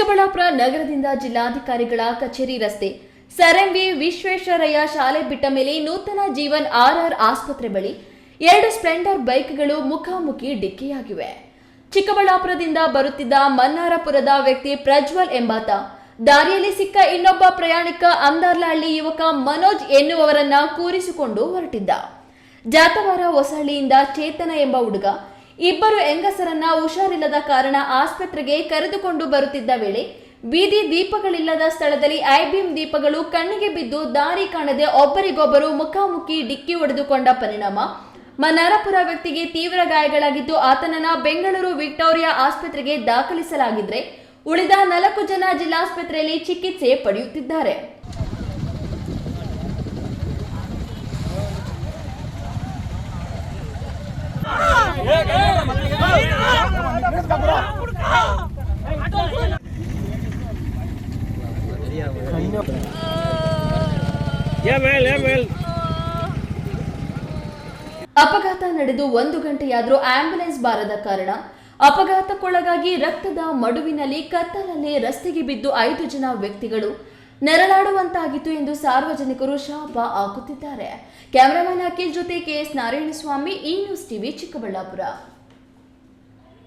ಚಿಕ್ಕಬಳ್ಳಾಪುರ ನಗರದಿಂದ ಜಿಲ್ಲಾಧಿಕಾರಿಗಳ ಕಚೇರಿ ರಸ್ತೆ ಸರ್ ಎಂ ವಿ ವಿಶ್ವೇಶ್ವರಯ್ಯ ಶಾಲೆ ಬಿಟ್ಟ ಮೇಲೆ ನೂತನ ಜೀವನ್ ಆರ್ಆರ್ ಆಸ್ಪತ್ರೆ ಬಳಿ 2 ಸ್ಪ್ಲೆಂಡರ್ ಬೈಕ್ಗಳು ಮುಖಾಮುಖಿ ಡಿಕ್ಕಿಯಾಗಿವೆ. ಚಿಕ್ಕಬಳ್ಳಾಪುರದಿಂದ ಬರುತ್ತಿದ್ದ ಮನ್ನಾರಪುರದ ವ್ಯಕ್ತಿ ಪ್ರಜ್ವಲ್ ಎಂಬಾತ ದಾರಿಯಲ್ಲಿ ಸಿಕ್ಕ ಇನ್ನೊಬ್ಬ ಪ್ರಯಾಣಿಕ ಅಂದಾರ್ಲಹಳ್ಳಿ ಯುವಕ ಮನೋಜ್ ಎನ್ನುವವರನ್ನ ಕೂರಿಸಿಕೊಂಡು ಹೊರಟಿದ್ದ. ಜಾತವಾರ ಹೊಸಹಳ್ಳಿಯಿಂದ ಚೇತನ ಎಂಬ ಹುಡುಗ ಇಬ್ಬರು ಹೆಂಗಸರನ್ನ ಹುಷಾರಿಲ್ಲದ ಕಾರಣ ಆಸ್ಪತ್ರೆಗೆ ಕರೆದುಕೊಂಡು ಬರುತ್ತಿದ್ದ ವೇಳೆ ಬೀದಿ ದೀಪಗಳಿಲ್ಲದ ಸ್ಥಳದಲ್ಲಿ ಐಬಿಎಂ ದೀಪಗಳು ಕಣ್ಣಿಗೆ ಬಿದ್ದು ದಾರಿ ಕಾಣದೆ ಒಬ್ಬರಿಗೊಬ್ಬರು ಮುಖಾಮುಖಿ ಡಿಕ್ಕಿ ಹೊಡೆದುಕೊಂಡ ಪರಿಣಾಮ ಮನ್ನಾರಪುರ ವ್ಯಕ್ತಿಗೆ ತೀವ್ರ ಗಾಯಗಳಾಗಿದ್ದು ಆತನನ್ನ ಬೆಂಗಳೂರು ವಿಕ್ಟೋರಿಯಾ ಆಸ್ಪತ್ರೆಗೆ ದಾಖಲಿಸಲಾಗಿದ್ರೆ ಉಳಿದ 4 ಜನ ಜಿಲ್ಲಾಸ್ಪತ್ರೆಯಲ್ಲಿ ಚಿಕಿತ್ಸೆ ಪಡೆಯುತ್ತಿದ್ದಾರೆ. ಅಪಘಾತ ನಡೆದು 1 ಗಂಟೆಯಾದರೂ ಆಂಬ್ಯುಲೆನ್ಸ್ ಬಾರದ ಕಾರಣ ಅಪಘಾತಕ್ಕೊಳಗಾಗಿ ರಕ್ತದ ಮಡುವಿನಲ್ಲಿ ಕತ್ತಲಲ್ಲಿ ರಸ್ತೆಗೆ ಬಿದ್ದು 5 ಜನ ವ್ಯಕ್ತಿಗಳು ನೆರಳಾಡುವಂತಾಗಿತ್ತು ಎಂದು ಸಾರ್ವಜನಿಕರು ಶಾಪ ಹಾಕುತ್ತಿದ್ದಾರೆ. ಕ್ಯಾಮರಾಮನ್ ಅಖಿಲ್ ಜೊತೆ ಕೆಎಸ್ ನಾರಾಯಣಸ್ವಾಮಿ, ಈ ನ್ಯೂಸ್ ಟಿವಿ, ಚಿಕ್ಕಬಳ್ಳಾಪುರ.